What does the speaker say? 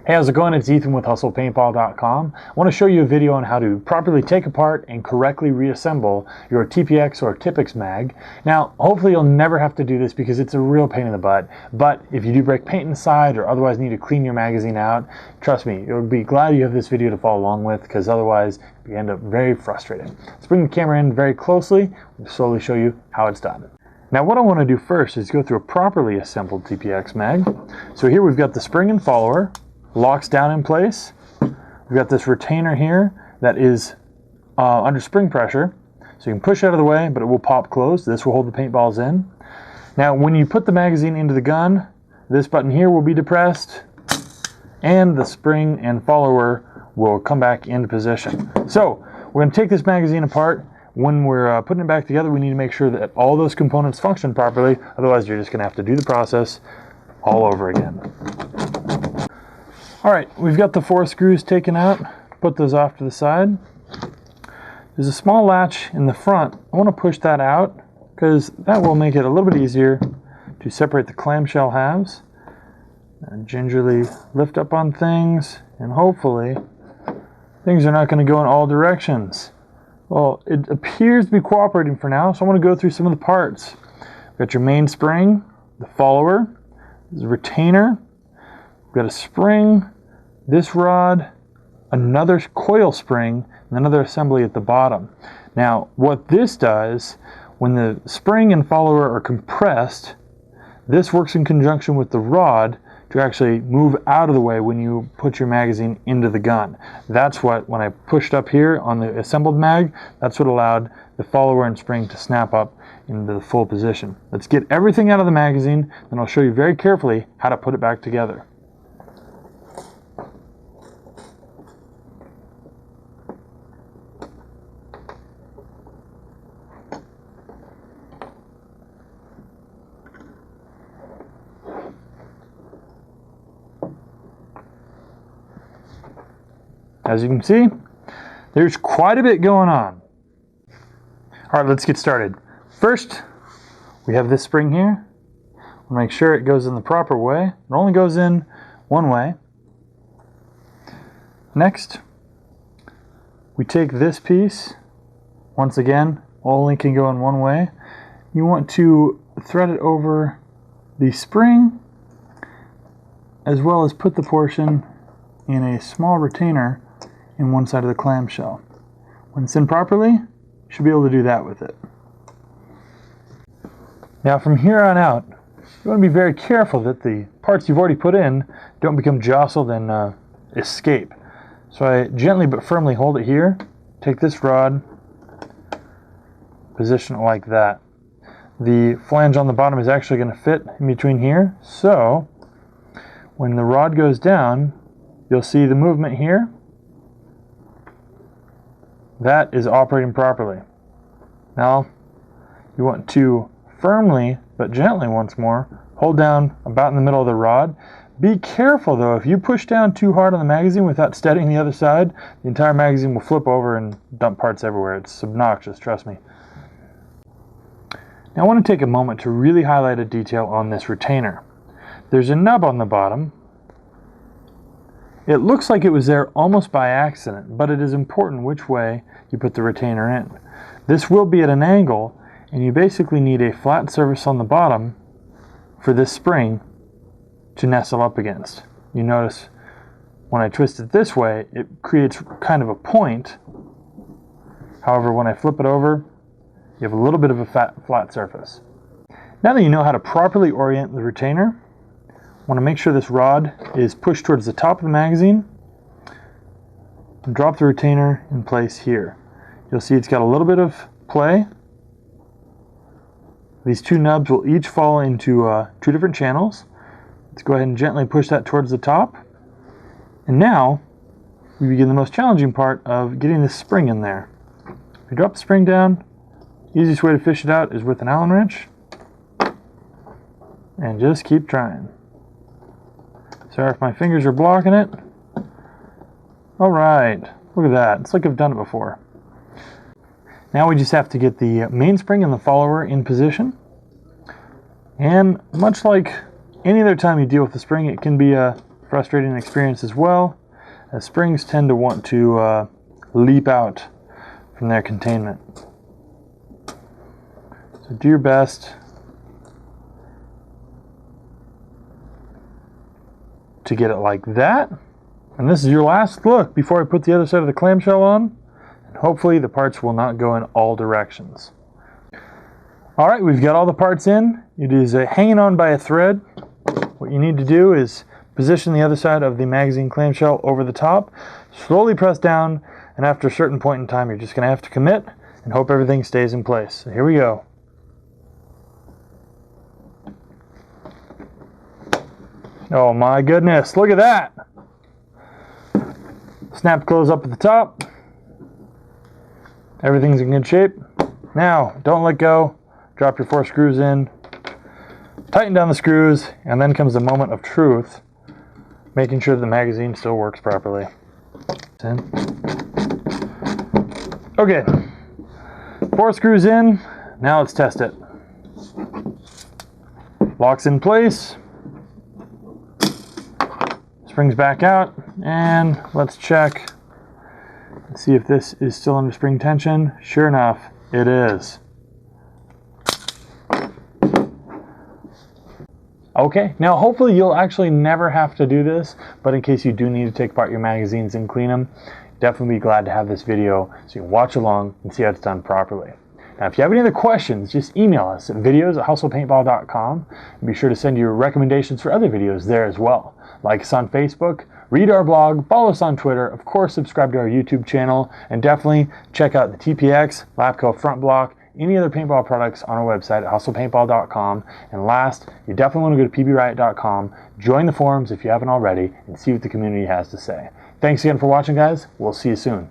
Hey, how's it going? It's Ethan with HustlePaintball.com. I want to show you a video on how to properly take apart and correctly reassemble your TPX or TiPX mag. Now, hopefully you'll never have to do this because it's a real pain in the butt, but if you do break paint inside or otherwise need to clean your magazine out, trust me, you'll be glad you have this video to follow along with, because otherwise you end up very frustrated. Let's bring the camera in very closely and slowly show you how it's done. Now what I want to do first is go through a properly assembled TPX mag. So here we've got the spring and follower, locks down in place. We've got this retainer here that is under spring pressure, so you can push it out of the way, but it will pop closed. This will hold the paintballs in. Now when you put the magazine into the gun, this button here will be depressed and the spring and follower will come back into position. So we're going to take this magazine apart. When we're putting it back together, we need to make sure that all those components function properly, otherwise you're just going to have to do the process all over again. Alright, we've got the 4 screws taken out. Put those off to the side. There's a small latch in the front. I want to push that out because that will make it a little bit easier to separate the clamshell halves. And gingerly lift up on things, and hopefully things are not going to go in all directions. Well, it appears to be cooperating for now, so I want to go through some of the parts. We've got your main spring, the follower, the retainer, we've got a spring, this rod, another coil spring, and another assembly at the bottom. Now, what this does, when the spring and follower are compressed, this works in conjunction with the rod to actually move out of the way when you put your magazine into the gun. That's what, when I pushed up here on the assembled mag, that's what allowed the follower and spring to snap up into the full position. Let's get everything out of the magazine, then I'll show you very carefully how to put it back together. As you can see, there's quite a bit going on. All right, let's get started. First, we have this spring here. We'll make sure it goes in the proper way. It only goes in one way. Next, we take this piece. Once again, only can go in one way. You want to thread it over the spring, as well as put the portion in a small retainer in one side of the clamshell. When it's in properly, you should be able to do that with it. Now from here on out, you want to be very careful that the parts you've already put in don't become jostled and escape. So I gently but firmly hold it here, take this rod, position it like that. The flange on the bottom is actually going to fit in between here, so when the rod goes down, you'll see the movement here. That is operating properly. Now, you want to firmly, but gently once more, hold down about in the middle of the rod. Be careful though, if you push down too hard on the magazine without steadying the other side, the entire magazine will flip over and dump parts everywhere. It's obnoxious, trust me. Now I want to take a moment to really highlight a detail on this retainer. There's a nub on the bottom. It looks like it was there almost by accident, but it is important which way you put the retainer in. This will be at an angle, and you basically need a flat surface on the bottom for this spring to nestle up against. You notice when I twist it this way, it creates kind of a point. However, when I flip it over, you have a little bit of a flat surface. Now that you know how to properly orient the retainer, I want to make sure this rod is pushed towards the top of the magazine and drop the retainer in place here. You'll see it's got a little bit of play. These two nubs will each fall into 2 different channels. Let's go ahead and gently push that towards the top. And now we begin the most challenging part of getting this spring in there. If you drop the spring down, the easiest way to fish it out is with an Allen wrench. And just keep trying. Sorry if my fingers are blocking it. All right, look at that. It's like I've done it before. Now we just have to get the mainspring and the follower in position. And much like any other time you deal with the spring, it can be a frustrating experience as well, as springs tend to want to leap out from their containment. So do your best to get it like that. And this is your last look before I put the other side of the clamshell on. And hopefully the parts will not go in all directions. All right, we've got all the parts in. It is hanging on by a thread. What you need to do is position the other side of the magazine clamshell over the top, slowly press down, and after a certain point in time, you're just going to have to commit and hope everything stays in place. So here we go. Oh my goodness, look at that! Snap close up at the top. Everything's in good shape. Now, don't let go. Drop your 4 screws in. Tighten down the screws, and then comes the moment of truth, making sure the magazine still works properly. Okay, 4 screws in. Now let's test it. Locks in place. Springs back out, and let's check and see if this is still under spring tension. Sure enough, it is. Okay, now hopefully you'll actually never have to do this, but in case you do need to take apart your magazines and clean them, definitely be glad to have this video so you can watch along and see how it's done properly. Now, if you have any other questions, just email us at videos@hustlepaintball.com, and be sure to send your recommendations for other videos there as well. Like us on Facebook, read our blog, follow us on Twitter, of course subscribe to our YouTube channel, and definitely check out the TPX, Lapco front block, any other paintball products on our website at hustlepaintball.com. And last, you definitely want to go to pbriot.com, join the forums if you haven't already, and see what the community has to say. Thanks again for watching, guys. We'll see you soon.